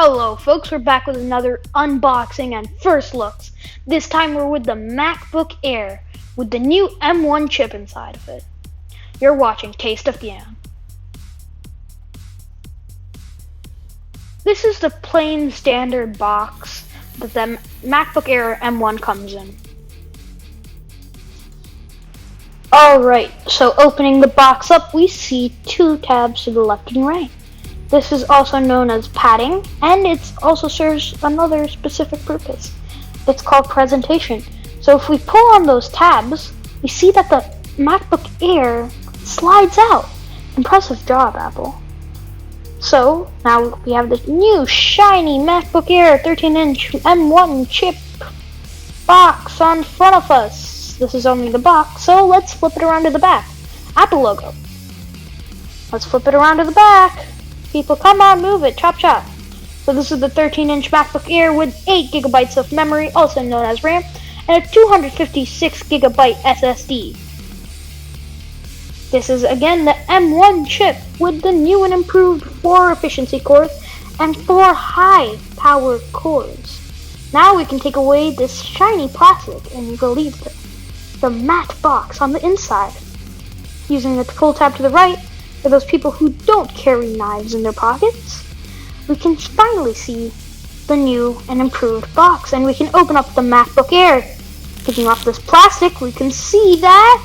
Hello folks, we're back with another unboxing and first looks. This time we're with the MacBook Air with the new M1 chip inside of it. You're watching Taste of Gam. This is the plain standard box that the MacBook Air M1 comes in. Alright, so opening the box up, we see two tabs to the left and right. This is also known as padding, and it also serves another specific purpose. It's called presentation. So if we pull on those tabs, we see that the MacBook Air slides out. Impressive job, Apple. So now we have this new shiny MacBook Air 13-inch M1 chip box on front of us. This is only the box, so let's flip it around to the back. Apple logo. Let's flip it around to the back. People, come on, move it, chop chop. So this is the 13-inch MacBook Air with 8 GB of memory, also known as RAM, and a 256 GB SSD. This is again the M1 chip with the new and improved 4 efficiency cores and 4 high power cores. Now we can take away this shiny plastic and relieve the matte box on the inside. Using the full tab to the right, for those people who don't carry knives in their pockets, we can finally see the new and improved box, and we can open up the MacBook Air. Taking off this plastic, we can see that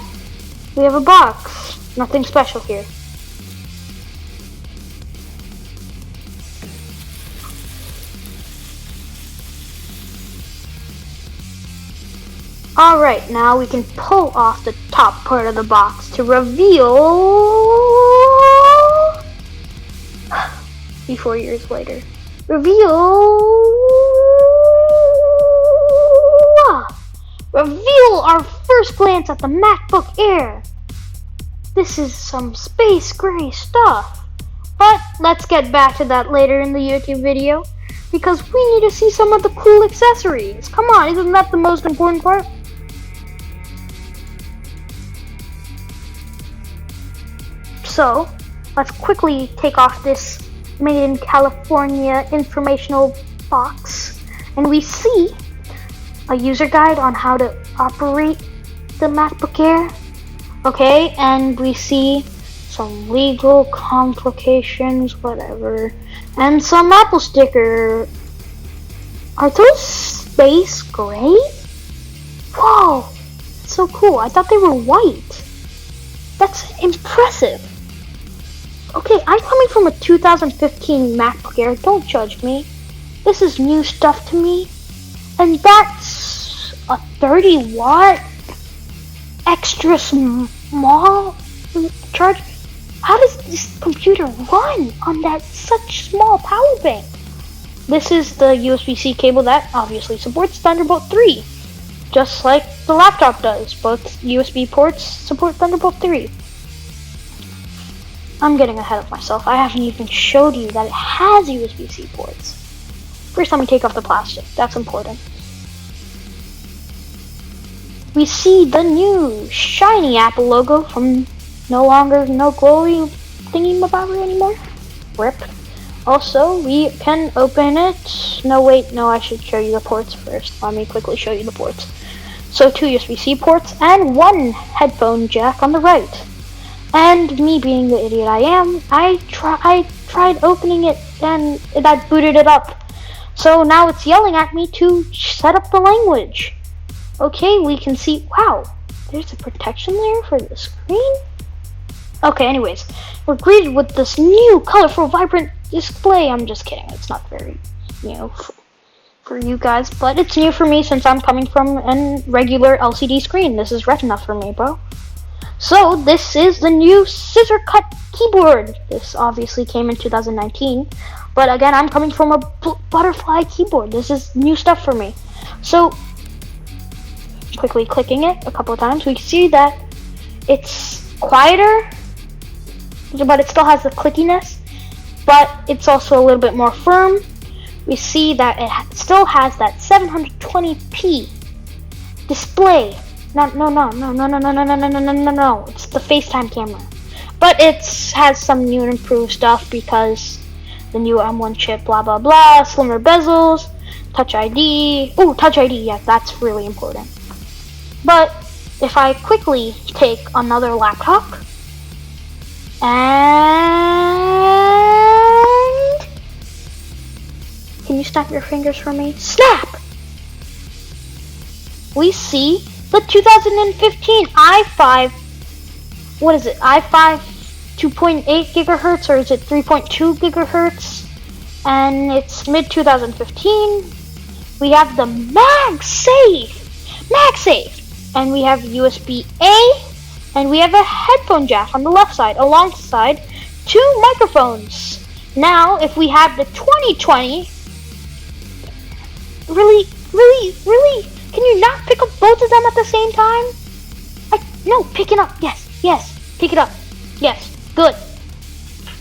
we have a box. Nothing special here. Alright, now we can pull off the top part of the box to reveal 4 years later. Reveal our first glance at the MacBook Air. This is some space gray stuff. But let's get back to that later in the YouTube video, because we need to see some of the cool accessories. Come on, isn't that the most important part? So, let's quickly take off this Made in California informational box, and we see a user guide on how to operate the MacBook Air. Okay, and we see some legal complications, whatever, and some Apple sticker. Are those space gray? Whoa, that's so cool. I thought they were white. That's impressive. Okay, I'm coming from a 2015 MacBook Air, don't judge me. This is new stuff to me. And that's a 30-watt extra small charge. How does this computer run on that such small power bank? This is the USB-C cable that obviously supports Thunderbolt 3. Just like the laptop does. Both USB ports support Thunderbolt 3. I'm getting ahead of myself. I haven't even showed you that it has USB-C ports. First, let me take off the plastic. That's important. We see the new shiny Apple logo from no glowy thingy-mabobber anymore. RIP. Also, we can open it. No, I should show you the ports first. Let me quickly show you the ports. So 2 USB-C ports and 1 headphone jack on the right. And me being the idiot I am, I tried opening it and that booted it up. So now it's yelling at me to set up the language. Okay, we can see, wow, there's a protection layer for the screen? Okay, anyways, we're greeted with this new colorful, vibrant display. I'm just kidding, it's not very, for you guys, but it's new for me since I'm coming from a regular LCD screen. This is Retina for me, bro. So this is the new scissor cut keyboard. This obviously came in 2019, but again, I'm coming from a butterfly keyboard. This is new stuff for me. So quickly clicking it a couple of times, we can see that it's quieter, but it still has the clickiness, but it's also a little bit more firm. We see that it still has that 720p display. No. It's the FaceTime camera. But it has some new and improved stuff because the new M1 chip, blah blah blah, slimmer bezels, Touch ID. Oh, Touch ID, yeah, that's really important. But if I quickly take another laptop and can you snap your fingers for me? Snap! We see the 2015 i5. What is it? i5 2.8 gigahertz, or is it 3.2 gigahertz? And it's mid 2015. We have the MagSafe, and we have USB-A, and we have a headphone jack on the left side, alongside two microphones. Now, if we have the 2020, really, can you not pick up both of them at the same time? No, pick it up. Yes, pick it up. Yes, good.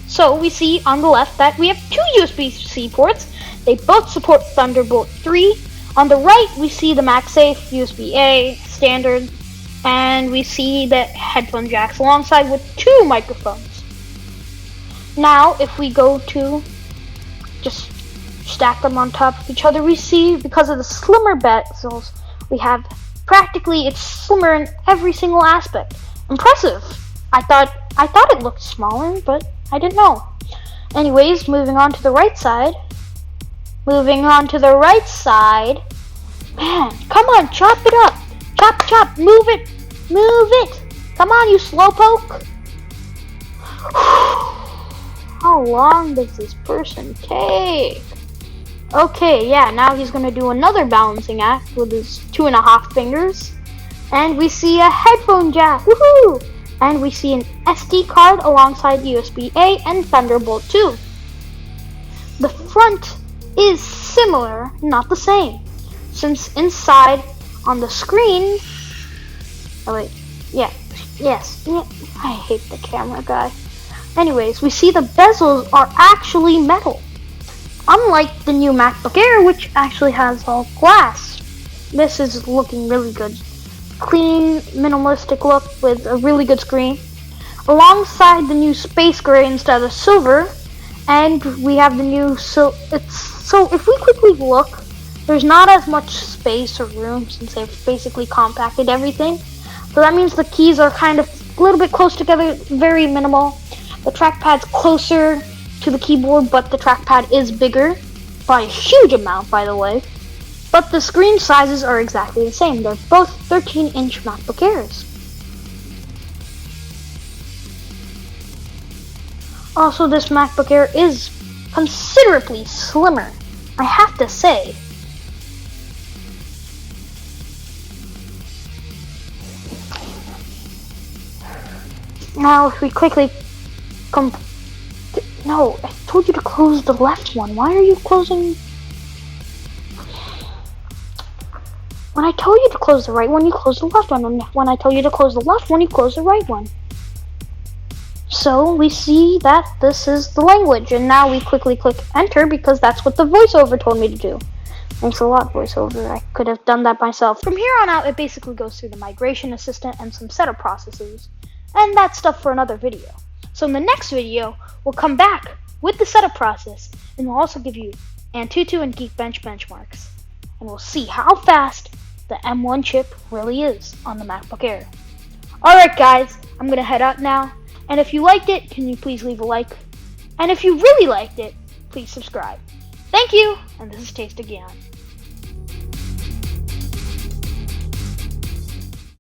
So we see on the left that we have two USB-C ports. They both support Thunderbolt 3. On the right, we see the MagSafe USB-A standard, and we see the headphone jacks alongside with two microphones. Now, if we go to just stack them on top of each other, we see, because of the slimmer bezels, we have practically, it's slimmer in every single aspect. Impressive. I thought it looked smaller, but I didn't know. Anyways, moving on to the right side. Man, come on, chop it up. Chop, move it. Come on, you slowpoke. How long does this person take? Okay, yeah, now he's gonna do another balancing act with his 2.5 fingers. And we see a headphone jack, woohoo! And we see an SD card alongside USB-A and Thunderbolt 2. The front is similar, not the same, since inside on the screen, I hate the camera guy. Anyways, we see the bezels are actually metal, unlike the new MacBook Air, which actually has all glass. This is looking really good. Clean, minimalistic look with a really good screen, alongside the new space gray instead of silver. And we have the new, so if we quickly look, there's not as much space or room since they've basically compacted everything. So that means the keys are kind of a little bit close together, very minimal. The trackpad's closer to the keyboard, but the trackpad is bigger by a huge amount, by the way. But the screen sizes are exactly the same. They're both 13-inch MacBook Airs. Also, this MacBook Air is considerably slimmer, I have to say. Now, if we quickly no, I told you to close the left one. Why are you closing? When I tell you to close the right one, you close the left one. And when I tell you to close the left one, you close the right one. So we see that this is the language, and now we quickly click enter because that's what the voiceover told me to do. Thanks a lot, voiceover. I could have done that myself. From here on out, it basically goes through the migration assistant and some setup processes, and that's stuff for another video. So in the next video, we'll come back with the setup process, and we'll also give you Antutu and Geekbench benchmarks, and we'll see how fast the M1 chip really is on the MacBook Air. Alright guys, I'm gonna head out now. And if you liked it, can you please leave a like? And if you really liked it, please subscribe. Thank you, and this is Taste Again.